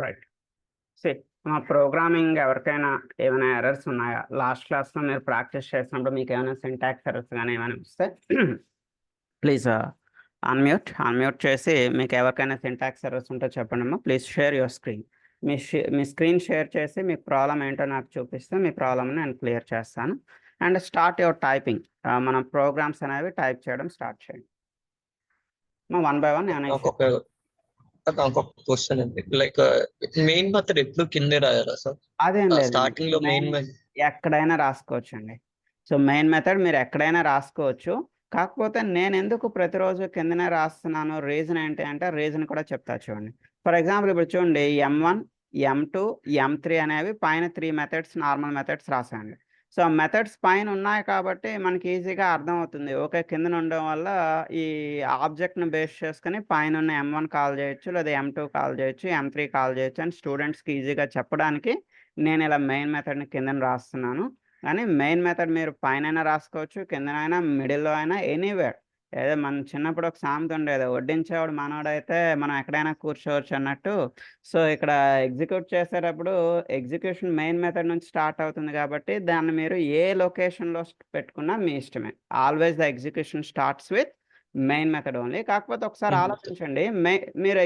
Right. సే మా programming ఎవరికైనా ఏమైనా ఎర్రర్స్ ఉన్నాయా? లాస్ట్ క్లాస్‌లో మీరు ప్రాక్టీస్ చేసినప్పుడు మీకేమైనా సింటాక్స్ ఎర్రర్స్ గాని ఏమైనా వస్తే ప్లీజ్ అన్‌మ్యూట్ చేసి మీకు ఎవరికైనా సింటాక్స్ ఎర్రర్స్ ఉంటే చెప్పండమ్మా. Please share your screen. Me screen share చేసి మీ ప్రాబ్లమ్ ఏంటో నాకు చూపిస్తే మీ ప్రాబ్లమ్‌ని నేను క్లియర్ చేస్తాను. And start your typing. మనం ప్రోగ్రామ్స్ అనేవి టైప్ చేయడం స్టార్ట్ చేయండి. వన్ బై వన్ ఏమైనా నాకు ఒక క్వశ్చన్ అండి. లైక్ మెయిన్ మెథడ్ ఎప్పుడు కిందే రాయాలా సార్? అదేం లేదు. స్టార్టింగ్ లో మెయిన్ ఎక్కడైనా రాసుకోవచ్చండి. సో మెయిన్ మెథడ్ మీరు ఎక్కడైనా రాసుకోవచ్చు. కాకపోతే నేను ఎందుకు ప్రతిరోజు కిందనే రాస్తున్నాను, రీజన్ ఏంటి అంటే రీజన్ కూడా చెప్తా చూడండి. ఫర్ ఎగ్జాంపుల్ ఇప్పుడు చూడండి M1, M2, M3 అనేవి పైన 3 మెథడ్స్ నార్మల్ మెథడ్స్ రాసాయండి. సో మెథడ్స్ పైన ఉన్నాయి కాబట్టి మనకి ఈజీగా అర్థమవుతుంది. ఓకే, కిందన ఉండడం వల్ల ఈ ఆబ్జెక్ట్‌ని బేస్ చేసుకొని పైనున్న M1 కాల్ చేయొచ్చు, లేదా M2 కాల్ చేయొచ్చు, M3 కాల్ చేయొచ్చు అని స్టూడెంట్స్‌కి ఈజీగా చెప్పడానికి నేను ఇలా మెయిన్ మెథడ్‌ని కిందన రాస్తున్నాను. కానీ మెయిన్ మెథడ్ మీరు పైనైనా రాసుకోవచ్చు, కిందనైనా, మిడిల్‌లో అయినా ఎనీవేర్. ఏదో మన చిన్నప్పుడు ఒక సామెత ఉండేది, వడ్డించేవాడు మనోడైతే మనం ఎక్కడైనా కూర్చోవచ్చు అన్నట్టు. సో ఇక్కడ ఎగ్జిక్యూట్ చేసేటప్పుడు ఎగ్జిక్యూషన్ మెయిన్ మెథడ్ నుంచి స్టార్ట్ అవుతుంది కాబట్టి దాన్ని మీరు ఏ లొకేషన్‌లో పెట్టుకున్నా మీ ఇష్టమే. Always the execution starts with main method only. కాకపోతే ఒకసారి ఆలోచించండి. మీరు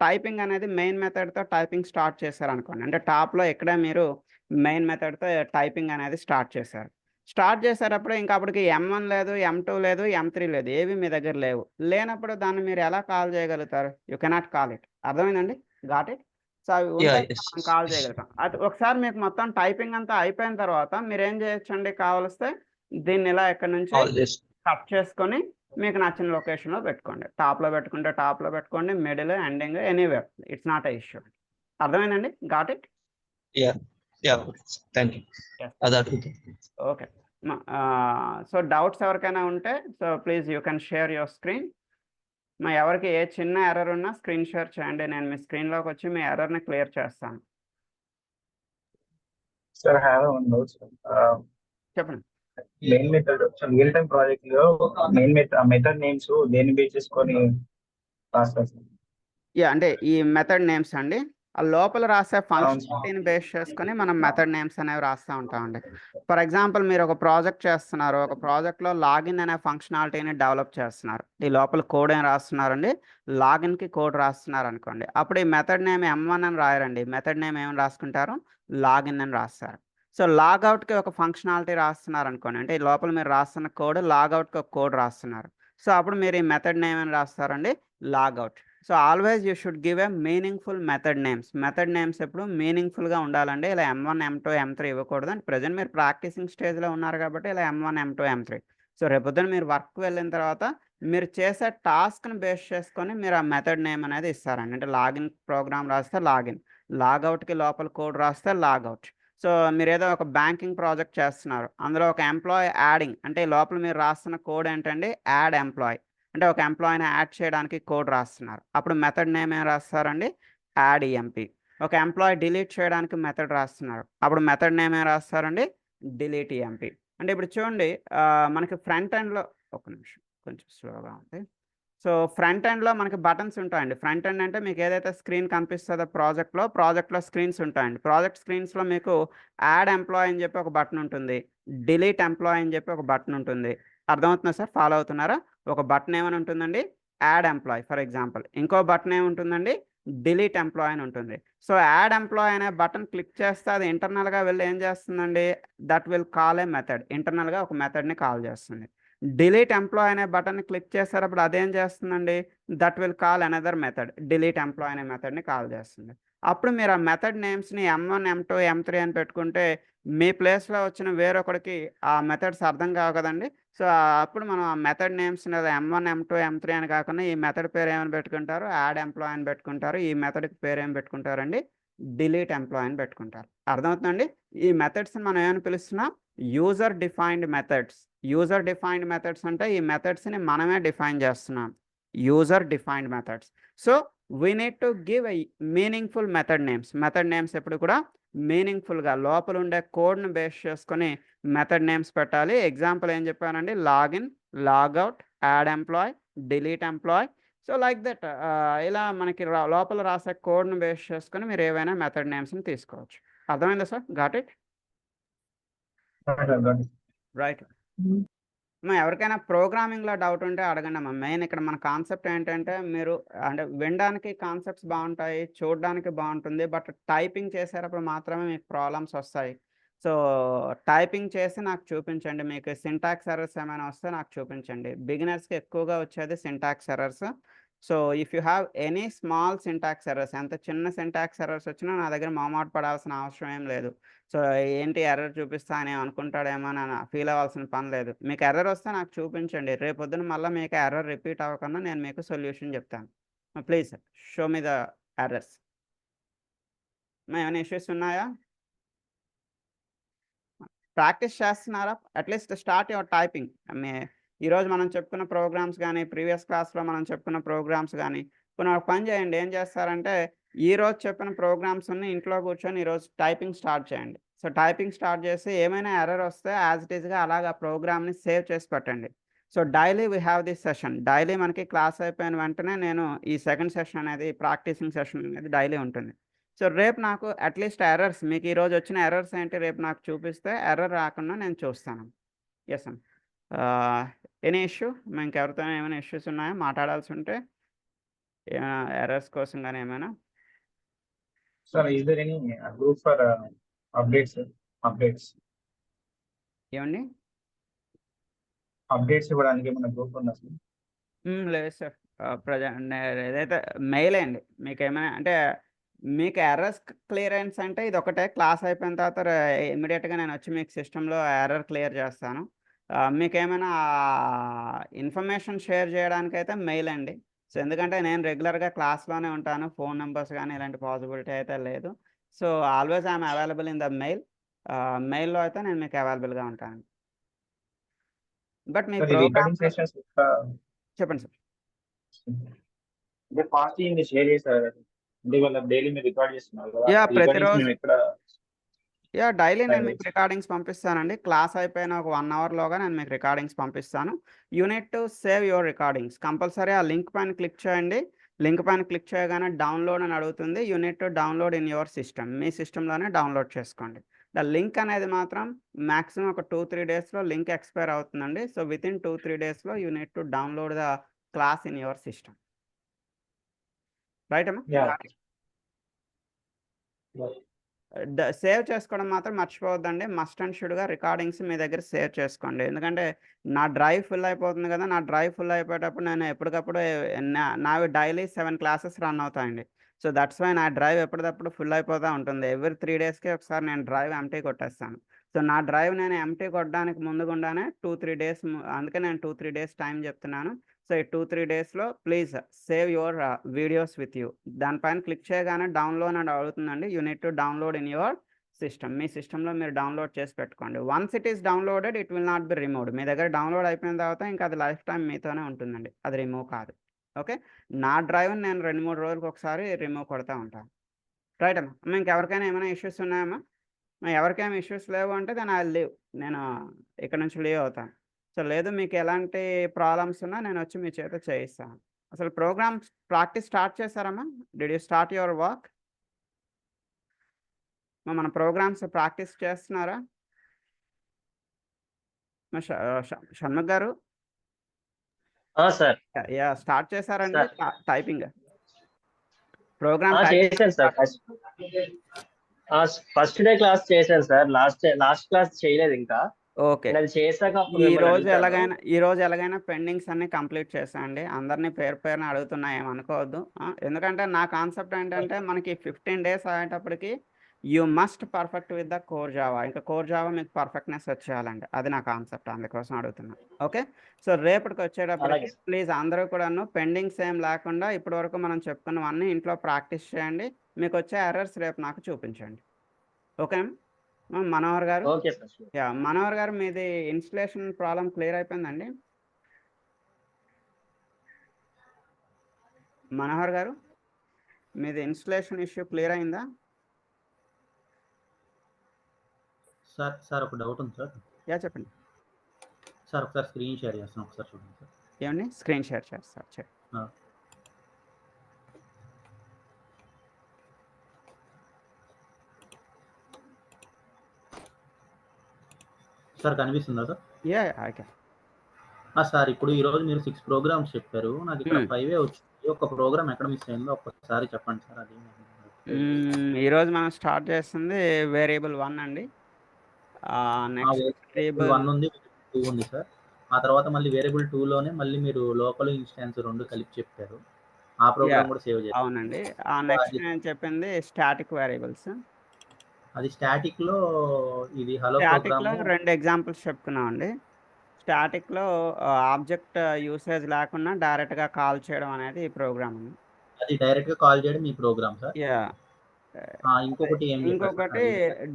టైపింగ్ అనేది మెయిన్ మెథడ్‌తో టైపింగ్ స్టార్ట్ చేశారనుకోండి. అంటే టాప్‌లో ఎక్కడ మీరు మెయిన్ మెథడ్‌తో టైపింగ్ అనేది స్టార్ట్ చేశారు. స్టార్ట్ చేసేటప్పుడు ఇంకా అప్పటికి M1 లేదు, M2 లేదు, M3 లేదు. ఏవి మీ దగ్గర లేవు. లేనప్పుడు దాన్ని మీరు ఎలా కాల్ చేయగలుగుతారు? You cannot call it. అర్థమైందండి? Got it? సో అవి ఉంటే మనం కాల్ చేయగలుగుతాం. అది ఒకసారి మీకు మొత్తం టైపింగ్ అంతా అయిపోయిన తర్వాత మీరేం చేయొచ్చండి కావలిస్తే దీన్ని ఇలా ఇక్కడి నుంచి కట్ చేసుకొని మీకు నచ్చిన లొకేషన్‌లో పెట్టుకోండి. టాప్‌లో పెట్టుకుంటే టాప్‌లో పెట్టుకోండి. Middle, ending anywhere. It's not a issue. అర్థమైందండి? Got it? Thank you. Yes. అది అడుగుతాను. ఓకే. సో డౌట్స్ ఎవరికైనా ఉంటే so please you can share your screen. ఎవరికి ఏ చిన్న ఎర్రర్ ఉన్నా స్క్రీన్ షేర్ చేయండి. నేను మీ స్క్రీన్‌లోకి వచ్చి మీ ఎర్రర్‌ని క్లియర్ చేస్తాను. Sir, I have one note. చెప్పండి. Main method real time project లో మెయిన్ మెథడ్ నేమ్స్ దేని బేస్ చేసుకొని రాస్తారు సార్? అంటే ఈ మెథడ్ నేమ్స్ అండి. ఆ లోపల రాసే ఫంక్షనాలిటీని బేస్ చేసుకొని మనం మెథడ్ నేమ్స్ అనేవి రాస్తా ఉంటామండి. ఫర్ ఎగ్జాంపుల్ మీరు ఒక ప్రాజెక్ట్ చేస్తున్నారు. ఒక ప్రాజెక్ట్‌లో లాగిన్ అనే ఫంక్షనాలిటీని డెవలప్ చేస్తున్నారు. ఈ లోపల కోడ్ ఏం రాస్తున్నారండి? లాగిన్‌కి కోడ్ రాస్తున్నారనుకోండి. అప్పుడు ఈ మెథడ్ నేమ్ M1 అని రాయరండి. మెథడ్ నేమ్ ఏమని రాసుకుంటారు? లాగిన్ అని రాస్తారు. సో లాగౌట్‌కి ఒక ఫంక్షనాలిటీ రాస్తున్నారనుకోండి. అంటే ఈ లోపల మీరు రాస్తున్న కోడ్ లాగౌట్‌కి ఒక కోడ్ రాస్తున్నారు. సో అప్పుడు మీరు ఈ మెథడ్ నేమ్ అని రాస్తారండి? Logout. So always you should give a meaningful method names. Method names ఎప్పుడు మీనింగ్ఫుల్‌గా ఉండాలండి. ఇలా M1, M2, M3 ఇవ్వకూడదు. అండ్ ప్రెజెంట్ మీరు ప్రాక్టీసింగ్ స్టేజ్‌లో ఉన్నారు కాబట్టి ఇలా M1, M2, M3. సో రేపొద్దున మీరు వర్క్‌కి వెళ్ళిన తర్వాత మీరు చేసే టాస్క్‌ని బేస్ చేసుకొని మీరు ఆ మెథడ్ నేమ్ అనేది ఇస్తారండి. అంటే లాగిన్ ప్రోగ్రామ్ రాస్తే లాగిన్, లాగౌట్‌కి లోపల కోడ్ రాస్తే లాగౌట్. సో మీరేదో ఒక బ్యాంకింగ్ ప్రాజెక్ట్ చేస్తున్నారు. అందులో ఒక ఎంప్లాయీ యాడింగ్ అంటే లోపల మీరు రాస్తున్న కోడ్ ఏంటండి? Add employee. అంటే ఒక ఎంప్లాయీని యాడ్ చేయడానికి కోడ్ రాస్తున్నారు. అప్పుడు మెథడ్ నేమ్ ఏం రాస్తారండి? Add emp. ఒక ఎంప్లాయీ డిలీట్ చేయడానికి మెథడ్ రాస్తున్నారు. అప్పుడు మెథడ్ నేమ్ ఏం రాస్తారండి? Delete MP. అంటే ఇప్పుడు చూడండి మనకి ఫ్రంట్ ఎండ్‌లో ఒక నిమిషం కొంచెం స్లోగా ఉంది. సో ఫ్రంట్ ఎండ్‌లో మనకి బటన్స్ ఉంటాయండి. ఫ్రంట్ ఎండ్ అంటే మీకు ఏదైతే స్క్రీన్ కనిపిస్తదో ప్రాజెక్ట్‌లో స్క్రీన్స్ ఉంటాయండి. ప్రాజెక్ట్ స్క్రీన్స్‌లో మీకు యాడ్ ఎంప్లాయీ అని చెప్పి ఒక బటన్ ఉంటుంది. డిలీట్ ఎంప్లాయీ అని చెప్పి ఒక బటన్ ఉంటుంది. అర్థమవుతుందా సార్? ఫాలో అవుతున్నారా? ఒక బటన్ ఏమని ఉంటుందండి? Add employee for example. ఇంకో బటన్ ఏముంటుందండి? డిలీట్ ఎంప్లాయీ అని ఉంటుంది. సో యాడ్ ఎంప్లాయీ అనే బటన్ క్లిక్ చేస్తే అది ఇంటర్నల్‌గా వెళ్ళి ఏం చేస్తుందండి? That will call A method. ఇంటర్నల్‌గా ఒక మెథడ్‌ని కాల్ చేస్తుంది. డిలీట్ ఎంప్లాయీ అనే బటన్‌ని క్లిక్ చేసేటప్పుడు అదేం చేస్తుందండి? That will call another method. Delete employee అనే మెథడ్‌ని కాల్ చేస్తుంది. అప్పుడు మీరు ఆ మెథడ్ నేమ్స్‌ని M1, M2, M3 అని పెట్టుకుంటే మీ ప్లేస్‌లో వచ్చిన వేరొకడికి ఆ మెథడ్స్ అర్థం కావు కదండీ! సో అప్పుడు మనం ఆ మెథడ్ నేమ్స్‌ని M1, M2, M3 అని కాకుండా ఈ మెథడ్ పేరు ఏమని పెట్టుకుంటారు? యాడ్ ఎంప్లాయీ అని పెట్టుకుంటారు. ఈ మెథడ్‌కి పేరు ఏం పెట్టుకుంటారండి? డిలీట్ ఎంప్లాయీ అని పెట్టుకుంటారు. అర్థమవుతుందండి? ఈ మెథడ్స్‌ని మనం ఏమని పిలుస్తున్నాం? User defined methods. User defined methods అంటే ఈ మెథడ్స్‌ని మనమే డిఫైన్ చేస్తున్నాం. User defined methods. So we need to give a meaningful method names. Method names ఎప్పుడు కూడా మీనింగ్‌ఫుల్‌గా లోపల ఉండే కోడ్‌ని బేస్ చేసుకొని మెథడ్ నేమ్స్ పెట్టాలి. ఎగ్జాంపుల్ ఏం చెప్పానండి? Login, logout, add employee, delete employee, so like that ఇలా మనకి లోపల రాసే కోడ్‌ని బేస్ చేసుకొని మీరు ఏవైనా మెథడ్ నేమ్స్‌ని తీసుకోవచ్చు. అర్థమైందా సార్? Got it? రైట్. ఎవరికైనా ప్రోగ్రామింగ్‌లో డౌట్ ఉంటే అడగండమ్మా. మెయిన్ ఇక్కడ మన కాన్సెప్ట్ ఏంటంటే మీరు అంటే వినడానికి కాన్సెప్ట్స్ బావుంటాయి. చూడడానికి బావుంటుంది. బట్ టైపింగ్ చేసేటప్పుడు మాత్రమే మీకు ప్రాబ్లమ్స్ వస్తాయి. సో, టైపింగ్ చేసి నాకు చూపించండి. మీకు సింటాక్స్ ఎర్రర్స్ ఏమైనా వస్తే నాకు చూపించండి. బిగినర్స్‌కి ఎక్కువగా వచ్చేది syntax errors. So, if you have any small syntax errors, ఎంత చిన్న సింటాక్స్ ఎర్రర్స్ వచ్చినా నా దగ్గర మొహమాట పడాల్సిన అవసరం ఏం లేదు. సో, ఏంటి ఎర్రర్ చూపిస్తా అని అనుకుంటాడేమోనని ఫీల్ అవ్వాల్సిన పని లేదు. మీకు ఎర్రర్ వస్తే నాకు చూపించండి. రేపొద్దున మళ్ళా మీకు ఎర్రర్ రిపీట్ అవ్వకుండా నేను మీకు సొల్యూషన్ చెప్తాను. Please show me the errors. ఏమైనా ఇష్యూస్ ఉన్నాయా? ప్రాక్టీస్ చేస్తున్నారా? At least start your typing. మే ఈరోజు మనం చెప్పుకున్న ప్రోగ్రామ్స్ గాని, ప్రీవియస్ క్లాస్‌లో మనం చెప్పుకున్న ప్రోగ్రామ్స్ గాని, పోనీ ఒక పని చేయండి. ఏం చేస్తారంటే, ఈరోజు చెప్పిన ప్రోగ్రామ్స్‌ని ఇంట్లో కూర్చొని ఈరోజు టైపింగ్ స్టార్ట్ చేయండి. సో, టైపింగ్ స్టార్ట్ చేసి ఏమైనా ఎర్రర్ వస్తే యాజ్ ఇట్ ఈస్‌గా అలాగా ప్రోగ్రామ్‌ని సేవ్ చేసి పెట్టండి. So, daily we have this session. Daily మనకి క్లాస్ అయిపోయిన వెంటనే నేను ఈ సెకండ్ సెషన్ అనేది ప్రాక్టీసింగ్ సెషన్ అనేది డైలీ ఉంటుంది. సో, రేపు నాకు అట్‌లీస్ట్ ఎర్రర్స్ మీకు ఈరోజు వచ్చిన ఎర్రర్స్ ఏంటి రేపు నాకు చూపిస్తే ఎర్రర్ రాకుండా నేను చూస్తాను. యెస్ అమ్మ. Any issue? ఇంకెవరితోనైనా ఏమైనా ఇష్యూస్ ఉన్నాయా మాట్లాడాల్సి ఉంటే? ఎర్రర్స్ కోసం గాని ఏమైనా? Sir, is there any group for updates? Updates. ఏవండి? Updates ఇవ్వడానికి ఏమైనా గ్రూప్ ఉందా సార్? లేదు సార్. ఏదైతే మెయిలే అండి. మీకేమైనా అంటే మీకు ఎర్రర్స్ క్లియరెన్స్ అంటే ఇదొకటే. క్లాస్ అయిపోయిన తర్వాత ఇమ్మీడియేట్‌గా నేనొచ్చి మీకు సిస్టమ్‌లో ఎర్రర్ క్లియర్ చేస్తాను. మీకేమైనా ఇన్ఫర్మేషన్ షేర్ చేయడానికైతే మెయిల్ అండి. సో, ఎందుకంటే నేను రెగ్యులర్‌గా క్లాస్‌లోనే ఉంటాను. ఫోన్ నంబర్స్ గానీ ఇలాంటి పాసిబిలిటీ అయితే లేదు. So, always I am available in the mail. మెయిల్‌లో అయితే నేను మీకు అవైలబుల్‌గా ఉంటాను. బట్ మీ సార్, ఈ రికార్డింగ్ ప్రోగ్రామ్స్‌లో సెషన్స్ చెప్పండి సార్. అంటే ఫాస్టింగ్ షేర్ చేశారు కదా. అంటే వాళ్ళ డైలీ మీరు రికార్డ్ చేస్తున్నారు కదా. యాహ్! రికార్డింగ్స్ ప్రతిరోజు మేము ఎక్కడ డైలీ నేను ఫైండ్ మీకు చేయొచ్చు? రికార్డింగ్స్ పంపిస్తానండి. క్లాస్ అయిపోయిన ఒక 1 అవర్‌లోగా నేను మీకు రికార్డింగ్స్ పంపిస్తాను. You need to save your recordings. Compulsory ఆ లింక్ పైన క్లిక్ చేయండి. లింక్ పైన క్లిక్ చేయగానే డౌన్‌లోడ్ అని అడుగుతుంది. You need to download in your system. మీ సిస్టమ్‌లోనే డౌన్‌లోడ్ చేసుకోండి. ద లింక్ అనేది మాత్రం మాక్సిమం ఒక 2, 3 డేస్‌లో లింక్ ఎక్స్‌పైర్ అవుతుందండి. సో, వితిన్ 2, 3 డేస్‌లో you need to download the class in your system. Right అమ్మా? Yeah. Got it. సేవ్ చేసుకోవడం మాత్రం మర్చిపోవద్దండి. మస్ట్ అండ్ షుడ్‌గా రికార్డింగ్స్ మీ దగ్గర సేవ్ చేసుకోండి. ఎందుకంటే నా డ్రైవ్ ఫుల్ అయిపోతుంది కదా! నా డ్రైవ్ ఫుల్ అయిపోయేటప్పుడు నేను ఎప్పటికప్పుడు నావి డైలీ 7 క్లాసెస్ రన్ అవుతాయండి. సో, దట్స్ వై నా డ్రైవ్ ఎప్పటికప్పుడు ఫుల్ అయిపోతా ఉంటుంది. ఎవ్రీ 3 డేస్‌కి ఒకసారి నేను డ్రైవ్ ఎంప్టీ కొట్టేస్తాను. సో, నా డ్రైవ్ నేను ఎంప్టీ కొట్టడానికి ముందు గుండానే 2, 3 డేస్ అందుకే నేను 2, 3 డేస్ టైం చెప్తున్నాను. సో, ఈ 2, 3 డేస్‌లో please save your videos with you. దానిపైన క్లిక్ చేయగానే డౌన్‌లోడ్ అని అడుగుతుందండి. You need to download in your system. మీ సిస్టమ్‌లో మీరు డౌన్‌లోడ్ చేసి పెట్టుకోండి. Once it is downloaded it will not be removed. మీ దగ్గర డౌన్‌లోడ్ అయిపోయిన తర్వాత ఇంకా అది లైఫ్ టైమ్ మీతోనే ఉంటుందండి. అది రిమూవ్ కాదు. ఓకే. నా డ్రైవ్‌ని నేను 2, 3 రోజులకి ఒకసారి రిమూవ్ కొడతా ఉంటాను. రైట్ అమ్మా. ఇంకెవరికైనా ఏమైనా ఇష్యూస్ ఉన్నాయమ్మా? ఎవరికేమి ఇష్యూస్ లేవు అంటే దెన్ ఐ విల్ లీవ్. నేను ఇక్కడ నుంచి లీవ్ అవుతాను. సో, లేదు మీకు ఎలాంటి ప్రాబ్లమ్స్ ఉన్నా నేనొచ్చి మీ చేత చేయిస్తాను. అసలు ప్రోగ్రామ్స్ ప్రాక్టీస్ స్టార్ట్ చేశారమ్మా? Did you start your work? మన ప్రోగ్రామ్స్ ప్రాక్టీస్ చేస్తున్నారా? ష ష షణ్ముఖ్ గారు? సార్. స్టార్ట్ చేశారండి సార్. టైపింగ్? ప్రోగ్రామ్ చేశాను సార్. ఫస్ట్ డే క్లాస్ చేశాను సార్. లాస్ట్ క్లాస్ చేయలేదు ఇంకా. ఓకే. నేను అది చేశాక అప్పుడు ఈ మిమ్మల్ని రోజు అడుగుతాను. ఎలాగైనా పెండింగ్స్ అన్నీ కంప్లీట్ చేసేయండి. అందరిని పేరు పేరున అడుగుతున్నా ఏమనుకోవద్దు. ఎందుకంటే నా కాన్సెప్ట్ ఏంటంటే మనకి 15 డేస్ అయ్యేటప్పటికి you must perfect with the core Java. ఇంకా కోర్ జావా మీకు పర్ఫెక్ట్‌నెస్ వచ్చేయాలండి. అది నా కాన్సెప్ట్. అందుకోసం అడుగుతున్నా. ఓకే. సో, రేపటికి వచ్చేటప్పటికి అలాగే. ప్లీజ్ అందరూ కూడాను పెండింగ్స్ ఏం లేకుండా ఇప్పటివరకు మనం చెప్పుకున్నవన్నీ ఇంట్లో ప్రాక్టీస్ చేయండి. మీకొచ్చే ఎర్రర్స్ రేపు నాకు చూపించండి. ఓకేనా? మనోహర్ గారు? Okay sir. షూర్. మనోహర్ గారు మీది ఇన్‌స్టలేషన్ ప్రాబ్లమ్ క్లియర్ అయిపోయిందండి? మనోహర్ గారు? మీది ఇన్‌స్టలేషన్ ఇష్యూ క్లియర్ అయిందా? సార్ ఒక డౌట్ ఉంది సార్. చెప్పండి. సార్ ఒకసారి స్క్రీన్ షేర్ చేస్తాను. ఒకసారి చూడండి సార్. ఏవండి? స్క్రీన్ షేర్ చేస్తారు. సార్ కనిపిస్తుందా సార్? Yeah okay. సార్ ఇప్పుడు ఈరోజు మీరు 6 ప్రోగ్రామ్స్ చెప్పారు. నాకు ఇక్కడ 5 వచ్చింది. ఒక ప్రోగ్రామ్ ఎక్కడ మిస్ అయిందో ఒక్కసారి చెప్పండి సార్. అది ఈరోజు మనం స్టార్ట్ చేస్తుంది వేరియబుల్ 1 అండి. నెక్స్ట్ వేరియబుల్ వేరియబుల్ 1 ఉంది, 2 ఉంది సార్. ఆ తర్వాత మళ్ళీ వేరియబుల్ 2లోనే మళ్ళీ మీరు లోకల్ ఇన్స్టాన్స్ 2 కలిపి చెప్పారు. ఆ ప్రోగ్రామ్ కూడా సేవ్ చేశారు. అవునండి. నెక్స్ట్ నేను చెప్పింది స్టాటిక్ వేరియబుల్స్. అది స్టాటిక్‌లో ఇది హలో స్టాటిక్‌లో ప్రోగ్రాము 2 ఎగ్జాంపుల్స్ చెప్పుకున్నామండి. స్టాటిక్‌లో ఆబ్జెక్ట్ యూసేజ్ లేకుండా డైరెక్ట్‌గా కాల్ చేయడం అనేది ఈ ప్రోగ్రామ్ అండి. అది డైరెక్ట్‌గా కాల్ చేయడం మీ ప్రోగ్రామ్ సార్. యాహ్! ఇంకొకటి ఏం చెప్పారు సార్? ఇంకొకటి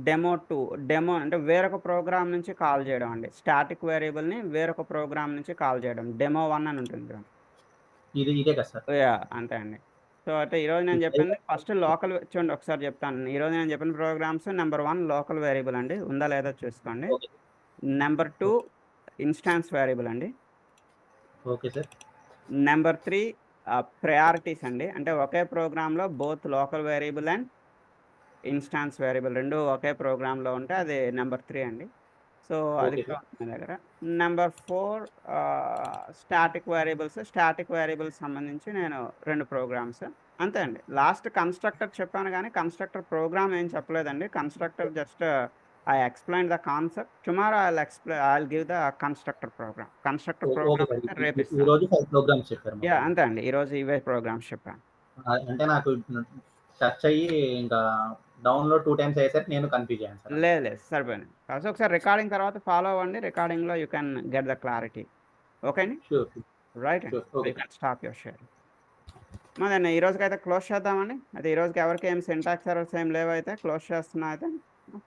డెమో 2. డెమో అంటే వేరొక ప్రోగ్రామ్ నుంచి కాల్ చేయడం అండి. స్టాటిక్ వేరియబుల్‌ని వేరొక ప్రోగ్రామ్ నుంచి కాల్ చేయడం. డెమో 1 అని ఉంటుంది చూడండి. ఇదే కదా సార్? యాహ్! అంతే అండి. సో, అయితే ఈరోజు నేను చెప్పింది ఫస్ట్ లోకల్ చూడండి ఒకసారి చెప్తాను. ఈరోజు నేను చెప్పిన ప్రోగ్రామ్స్ నంబర్ 1 లోకల్ వేరియబుల్ అండి. ఉందా లేదా చూసుకోండి. ఓకే. నంబర్ 2 ఇన్‌స్టాన్స్ వేరియబుల్ అండి. Okay sir. నంబర్ 3 ప్రయారిటీస్ అండి. అంటే ఒకే ప్రోగ్రామ్‌లో both local variable and instance variable 2 ఒకే ప్రోగ్రామ్‌లో ఉంటే అది నంబర్ 3 అండి. సో, అది ఓకే కూడా సార్. ఉంది నా దగ్గర. Number 4 static variables. Static variables సంబంధించి నేను 2 ప్రోగ్రామ్స్. అంతే అండి. లాస్ట్ కన్‌స్ట్రక్టర్ చెప్పాను గానీ, కన్‌స్ట్రక్టర్ ప్రోగ్రామ్ ఏం చెప్పలేదండి. Constructor just I explained the concept. Tomorrow I'll give the constructor program. Constructor okay program sir. అయితే రేపు ఇస్తాను. ఈరోజు 5 ప్రోగ్రామ్స్ చెప్పారు మొత్తం. అంతే అండి. ఈరోజు ఇవే ప్రోగ్రామ్స్ చెప్పాను. అంటే నాకు టచ్ అయ్యి ఇంకా డౌన్‌లోడ్ 2 టైమ్స్ అయ్యేసరికి నేను కన్‌ఫ్యూజ్ అయ్యాను సార్. లేదు సరిపోయింది. కాకపోతే ఒకసారి రికార్డింగ్ తర్వాత ఫాలో అవ్వండి. రికార్డింగ్‌లో you can get the clarity. Okay అండి? షూర్. రైట్ అండి. Sure. Okay you can stop your sharing. మదండి ఈ రోజుకైతే క్లోజ్ చేద్దామండి. అయితే ఈ రోజుకి ఎవరికి ఏం సింటాక్స్ ఎర్రర్స్ ఏం లేవైతే క్లోజ్ చేస్తున్నా అయితే.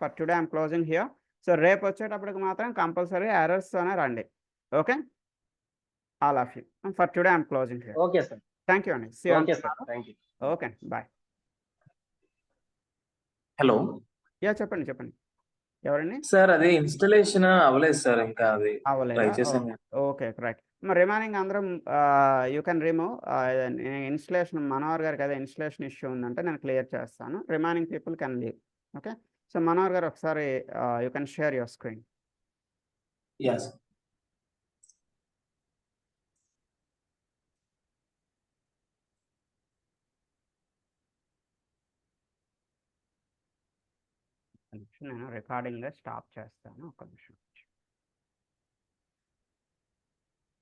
For today I'm closing here. So, రేపొచ్చేటప్పటికి మాత్రం కంపల్సరీ ఎర్రర్స్‌తోనే రండి. Okay? All of you. For today I'm closing here. Okay sir. Thank you అండి. See you on okay sir. Tomorrow. Thank you. Okay. Bye. Hello. చెప్పండి. ఎవరండి? Sir అది installation అవ్వలేదు sir ఇంకా అది. అవ్వలేదా? ట్రై చేశాను. ఓకే. రైట్. మరి రిమైనింగ్ అందరం you can remove installation Manohar గారికి అదే ఇన్‌స్టలేషన్ ఇష్యూ ఉందంటే నేను క్లియర్ చేస్తాను. Remaining people can leave. Okay. So, Manohar గారు ఒకసారి you can share your screen. Yeah! నేను రికార్డింగ్ స్టాప్ చేస్తాను. ఒక్క నిమిషం.